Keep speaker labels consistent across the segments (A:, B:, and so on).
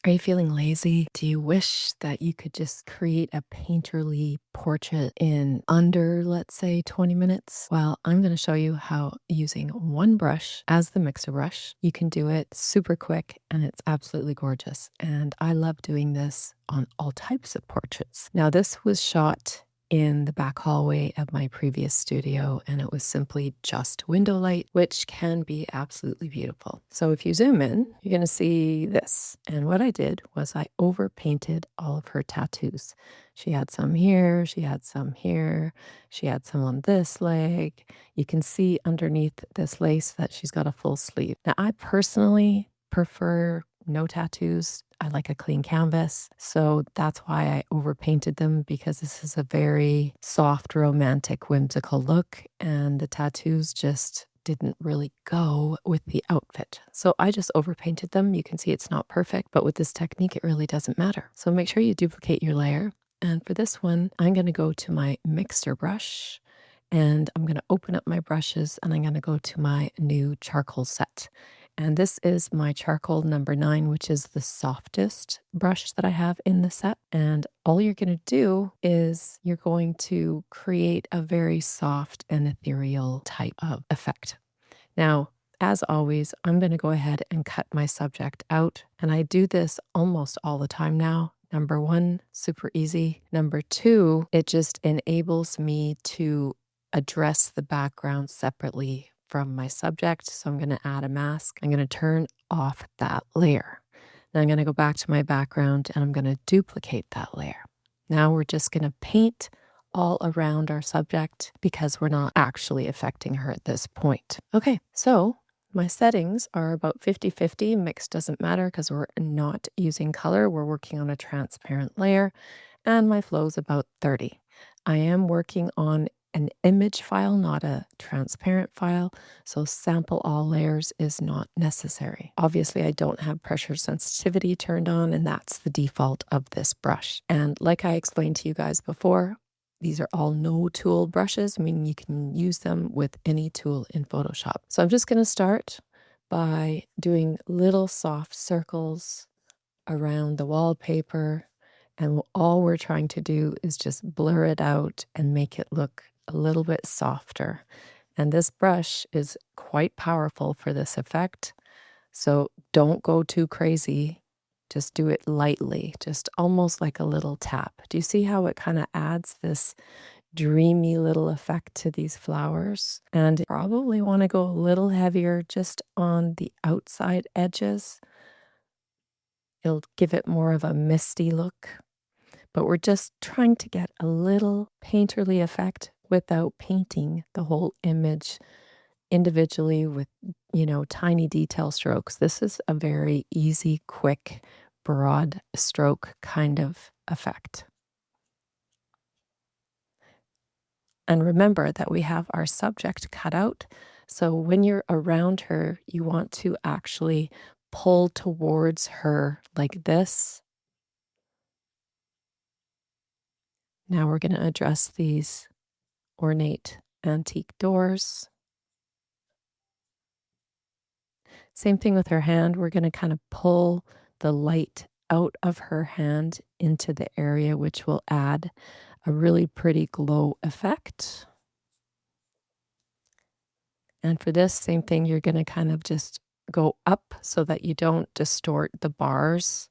A: Are you feeling lazy? Do you wish that you could just create a painterly portrait in under, let's say, 20 minutes? Well, I'm going to show you how using one brush as the mixer brush, you can do it super quick and it's absolutely gorgeous. And I love doing this on all types of portraits. Now, this was shot in the back hallway of my previous studio, and it was simply just window light, which can be absolutely beautiful. So if you zoom in, you're going to see this. And what I did was I overpainted all of her tattoos. She had some here, she had some here, she had some on this leg. You can see underneath this lace that she's got a full sleeve. Now, I personally prefer no tattoos. I like a clean canvas. So that's why I overpainted them, because this is a very soft, romantic, whimsical look. And the tattoos just didn't really go with the outfit. So I just overpainted them. You can see it's not perfect, but with this technique, it really doesn't matter. So make sure you duplicate your layer. And for this one, I'm going to go to my mixer brush and I'm going to open up my brushes and I'm going to go to my new charcoal set. And this is my charcoal number 9, which is the softest brush that I have in the set. And all you're going to do is you're going to create a very soft and ethereal type of effect. Now, as always, I'm going to go ahead and cut my subject out. And I do this almost all the time now. Number 1, super easy. Number 2, it just enables me to address the background separately from my subject. So I'm going to add a mask. I'm going to turn off that layer. Then I'm going to go back to my background and I'm going to duplicate that layer. Now we're just going to paint all around our subject because we're not actually affecting her at this point. Okay, so my settings are about 50-50. Mix doesn't matter because we're not using color. We're working on a transparent layer. And my flow is about 30. I am working on an image file, not a transparent file, so sample all layers is not necessary. Obviously, I don't have pressure sensitivity turned on, and that's the default of this brush. And like I explained to you guys before, these are all no tool brushes, meaning you can use them with any tool in Photoshop. So I'm just going to start by doing little soft circles around the wallpaper. And all we're trying to do is just blur it out and make it look a little bit softer. And this brush is quite powerful for this effect. So don't go too crazy. Just do it lightly, just almost like a little tap. Do you see how it kind of adds this dreamy little effect to these flowers? And probably want to go a little heavier just on the outside edges. It'll give it more of a misty look. But we're just trying to get a little painterly effect without painting the whole image individually with, tiny detail strokes. This is a very easy, quick, broad stroke kind of effect. And remember that we have our subject cut out. So when you're around her, you want to actually pull towards her like this. Now we're going to address these ornate antique doors. Same thing with her hand. We're going to kind of pull the light out of her hand into the area, which will add a really pretty glow effect. And for this, same thing, you're going to kind of just go up so that you don't distort the bars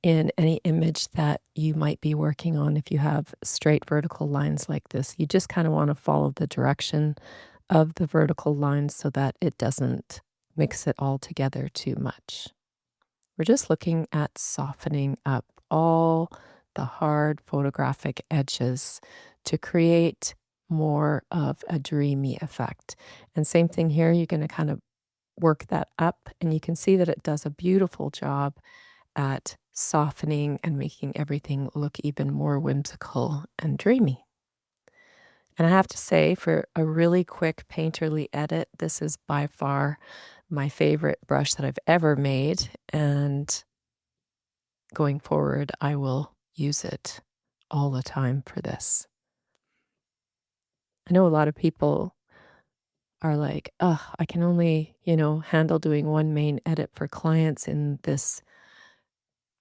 A: in any image that you might be working on. If you have straight vertical lines like this, you just kind of want to follow the direction of the vertical lines so that it doesn't mix it all together too much. We're just looking at softening up all the hard photographic edges to create more of a dreamy effect. And same thing here, you're going to kind of work that up, and you can see that it does a beautiful job at softening and making everything look even more whimsical and dreamy. And I have to say, for a really quick painterly edit, this is by far my favorite brush that I've ever made. And going forward, I will use it all the time for this. I know a lot of people are like, oh, I can only, handle doing one main edit for clients in this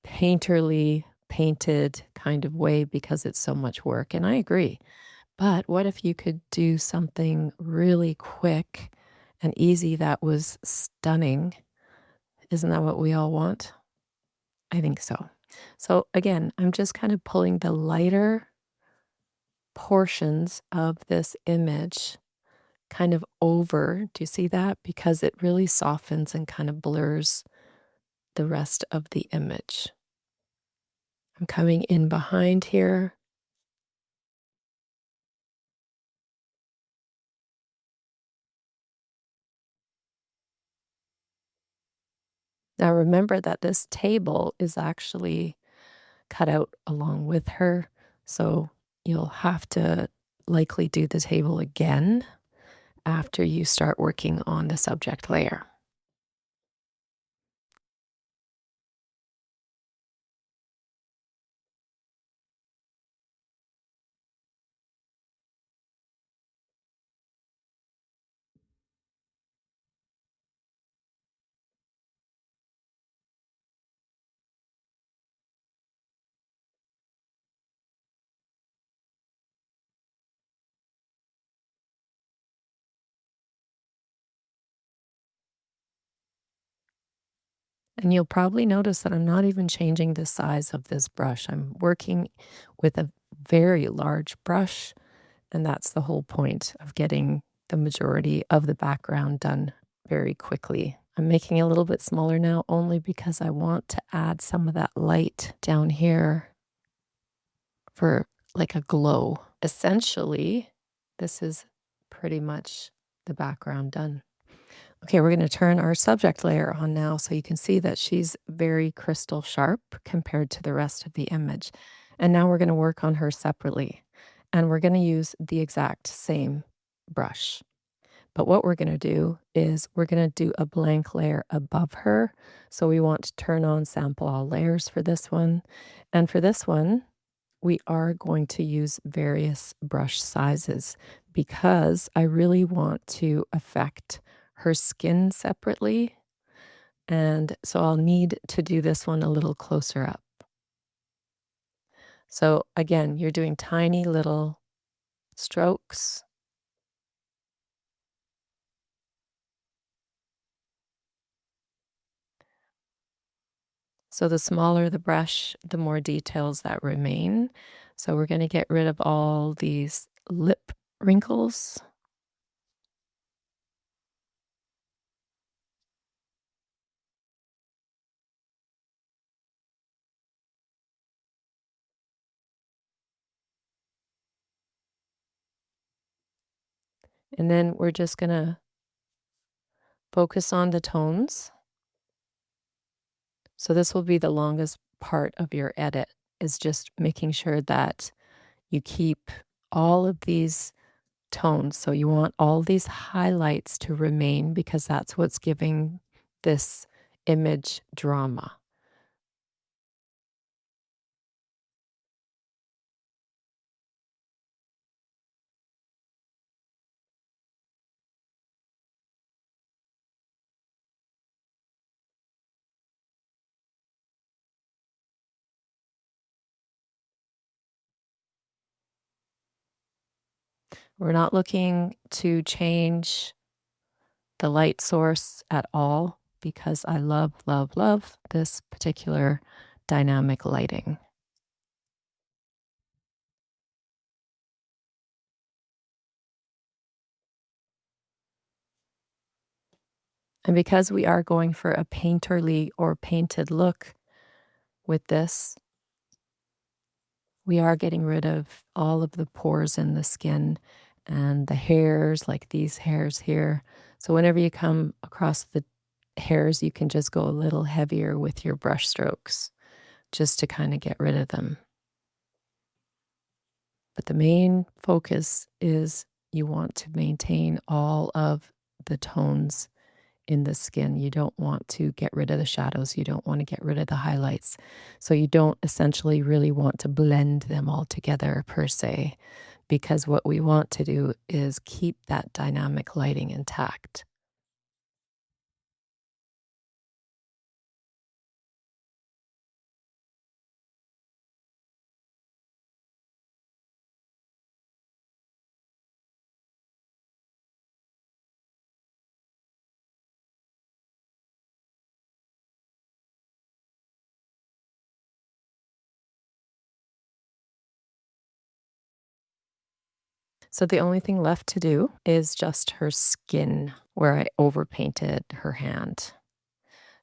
A: painterly painted kind of way because it's so much work, and I agree. But what if you could do something really quick and easy that was stunning? Isn't that what we all want? I think so. So again, I'm just kind of pulling the lighter portions of this image kind of over. Do you see that? Because it really softens and kind of blurs the rest of the image. I'm coming in behind here. Now remember that this table is actually cut out along with her, so you'll have to likely do the table again after you start working on the subject layer. And you'll probably notice that I'm not even changing the size of this brush. I'm working with a very large brush, and that's the whole point of getting the majority of the background done very quickly. I'm making it a little bit smaller now only because I want to add some of that light down here for like a glow. Essentially, this is pretty much the background done. Okay, we're going to turn our subject layer on now so you can see that she's very crystal sharp compared to the rest of the image. And now we're going to work on her separately. And we're going to use the exact same brush. But what we're going to do is we're going to do a blank layer above her. So we want to turn on sample all layers for this one. And for this one, we are going to use various brush sizes because I really want to affect her skin separately. And so I'll need to do this one a little closer up. So again, you're doing tiny little strokes. So the smaller the brush, the more details that remain. So we're going to get rid of all these lip wrinkles. And then we're just going to focus on the tones. So this will be the longest part of your edit, is just making sure that you keep all of these tones. So you want all these highlights to remain because that's what's giving this image drama. We're not looking to change the light source at all because I love, love, love this particular dynamic lighting. And because we are going for a painterly or painted look with this, we are getting rid of all of the pores in the skin and the hairs, like these hairs here. So whenever you come across the hairs, you can just go a little heavier with your brush strokes just to kind of get rid of them. But the main focus is you want to maintain all of the tones in the skin. You don't want to get rid of the shadows. You don't want to get rid of the highlights. So you don't essentially really want to blend them all together per se, because what we want to do is keep that dynamic lighting intact. So the only thing left to do is just her skin where I overpainted her hand.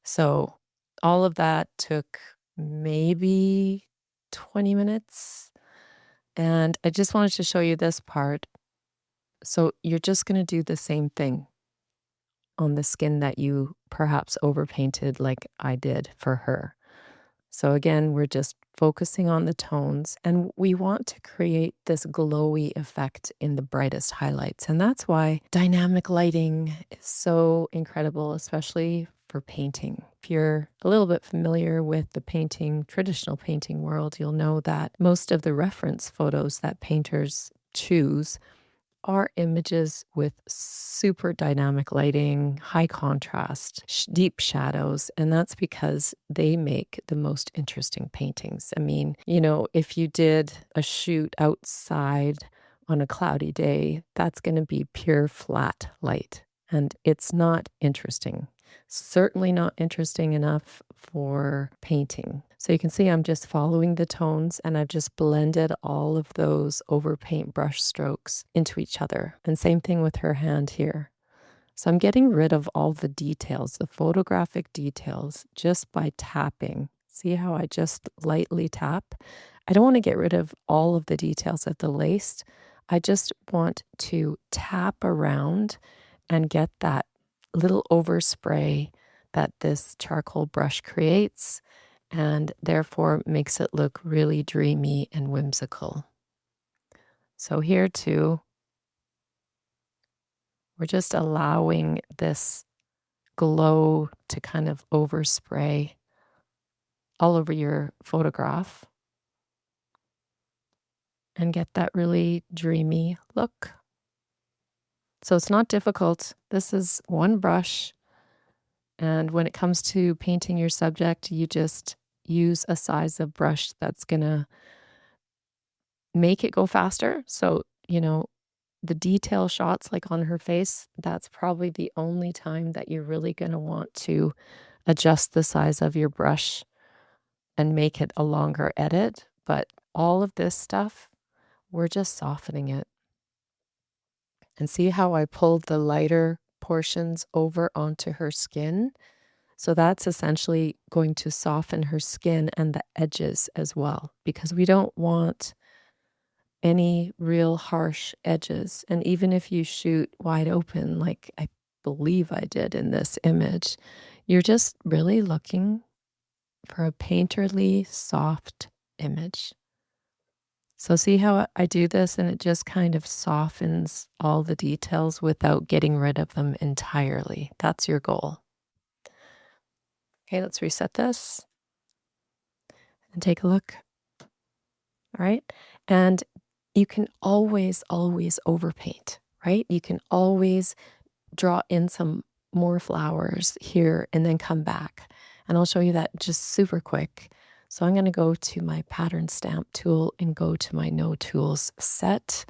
A: So all of that took maybe 20 minutes. And I just wanted to show you this part. So you're just going to do the same thing on the skin that you perhaps overpainted like I did for her. So again, we're just focusing on the tones and we want to create this glowy effect in the brightest highlights. And that's why dynamic lighting is so incredible, especially for painting. If you're a little bit familiar with the traditional painting world, you'll know that most of the reference photos that painters choose are images with super dynamic lighting, high contrast, deep shadows, and that's because they make the most interesting paintings. I mean, if you did a shoot outside on a cloudy day, that's going to be pure flat light, and it's not interesting. Certainly not interesting enough for painting. So you can see I'm just following the tones and I've just blended all of those overpaint brush strokes into each other. And same thing with her hand here. So I'm getting rid of all the details, the photographic details, just by tapping. See how I just lightly tap? I don't want to get rid of all of the details at the lace. I just want to tap around and get that little overspray that this charcoal brush creates and therefore makes it look really dreamy and whimsical. So here too, we're just allowing this glow to kind of overspray all over your photograph and get that really dreamy look. So it's not difficult. This is one brush. And when it comes to painting your subject, you just use a size of brush that's going to make it go faster. So, the detail shots like on her face, that's probably the only time that you're really going to want to adjust the size of your brush and make it a longer edit. But all of this stuff, we're just softening it. And see how I pulled the lighter portions over onto her skin? So that's essentially going to soften her skin and the edges as well, because we don't want any real harsh edges. And even if you shoot wide open, like I believe I did in this image, you're just really looking for a painterly, soft image. So see how I do this and it just kind of softens all the details without getting rid of them entirely. That's your goal. Okay, let's reset this and take a look. All right. And you can always overpaint, right? You can always draw in some more flowers here and then come back. And I'll show you that just super quick. So I'm going to go to my pattern stamp tool and go to my No Tools set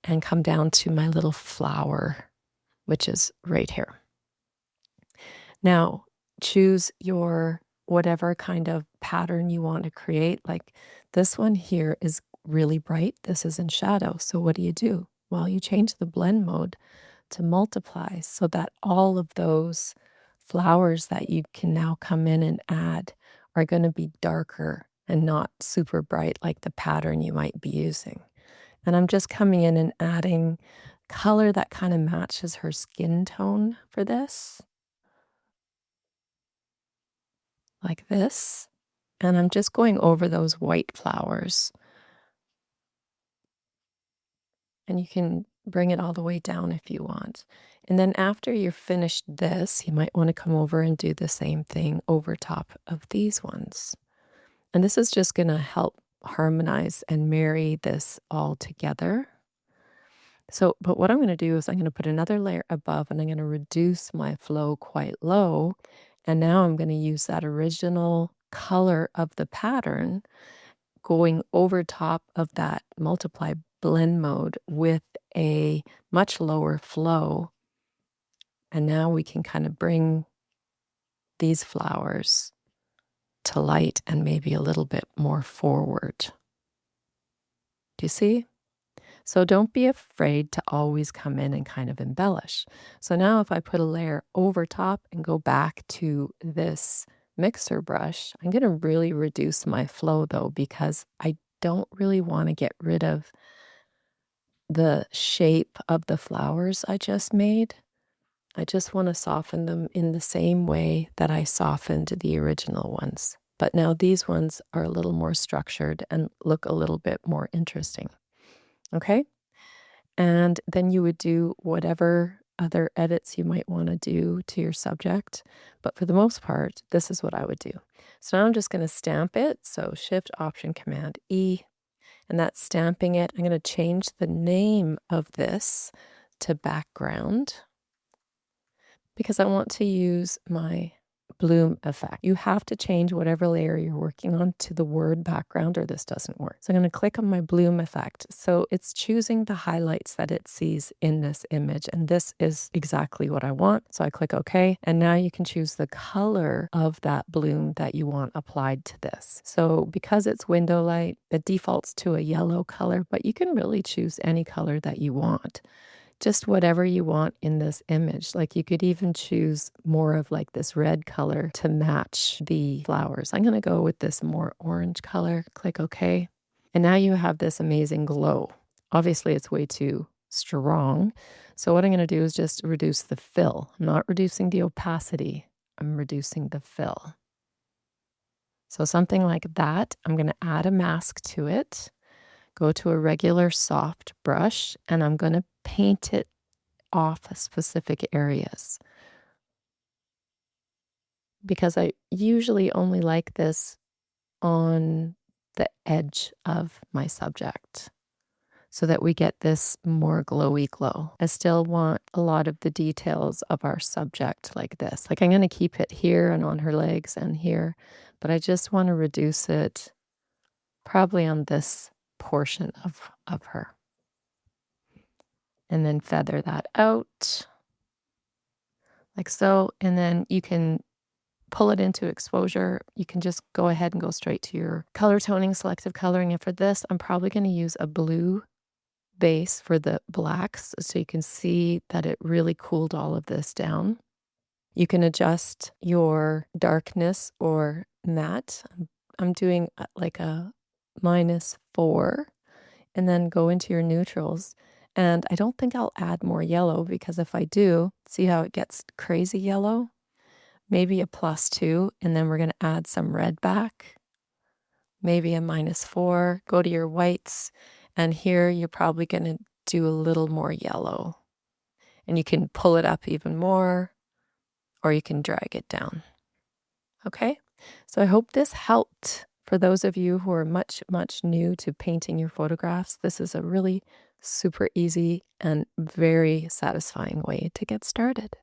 A: and come down to my little flower, which is right here. Now, choose your whatever kind of pattern you want to create. Like this one here is really bright. This is in shadow. So what do? Well, you change the blend mode to multiply so that all of those flowers that you can now come in and add are going to be darker and not super bright like the pattern you might be using. And I'm just coming in and adding color that kind of matches her skin tone for this, like this. And I'm just going over those white flowers. And you can bring it all the way down if you want. And then after you're finished this, you might want to come over and do the same thing over top of these ones. And this is just going to help harmonize and marry this all together. So, but what I'm going to do is I'm going to put another layer above and I'm going to reduce my flow quite low. And now I'm going to use that original color of the pattern going over top of that multiply blend mode with a much lower flow. And now we can kind of bring these flowers to light and maybe a little bit more forward. Do you see? So don't be afraid to always come in and kind of embellish. So now if I put a layer over top and go back to this mixer brush, I'm going to really reduce my flow though, because I don't really want to get rid of the shape of the flowers I just made. I just want to soften them in the same way that I softened the original ones. But now these ones are a little more structured and look a little bit more interesting. Okay? And then you would do whatever other edits you might want to do to your subject. But for the most part, this is what I would do. So now I'm just going to stamp it. So Shift Option Command E, and that's stamping it. I'm going to change the name of this to background because I want to use my bloom effect. You have to change whatever layer you're working on to the word background or this doesn't work. So I'm going to click on my bloom effect. So it's choosing the highlights that it sees in this image. And this is exactly what I want. So I click OK. And now you can choose the color of that bloom that you want applied to this. So because it's window light, it defaults to a yellow color, but you can really choose any color that you want. Just whatever you want in this image. Like you could even choose more of like this red color to match the flowers. I'm going to go with this more orange color. Click OK. And now you have this amazing glow. Obviously, it's way too strong. So what I'm going to do is just reduce the fill. I'm not reducing the opacity. I'm reducing the fill. So something like that. I'm going to add a mask to it. Go to a regular soft brush, and I'm going to paint it off specific areas. Because I usually only like this on the edge of my subject so that we get this more glowy glow. I still want a lot of the details of our subject like this. Like I'm going to keep it here and on her legs and here, but I just want to reduce it probably on this portion of her. And then feather that out like so. And then you can pull it into exposure. You can just go ahead and go straight to your color toning, selective coloring. And for this, I'm probably going to use a blue base for the blacks so you can see that it really cooled all of this down. You can adjust your darkness or matte. I'm doing like a -4 and then go into your neutrals. And I don't think I'll add more yellow because if I do, see how it gets crazy yellow? Maybe a +2, and then we're going to add some red back. Maybe a -4. Go to your whites, and here you're probably going to do a little more yellow. And you can pull it up even more, or you can drag it down. Okay? So I hope this helped. For those of you who are much new to painting your photographs, this is a really super easy and very satisfying way to get started.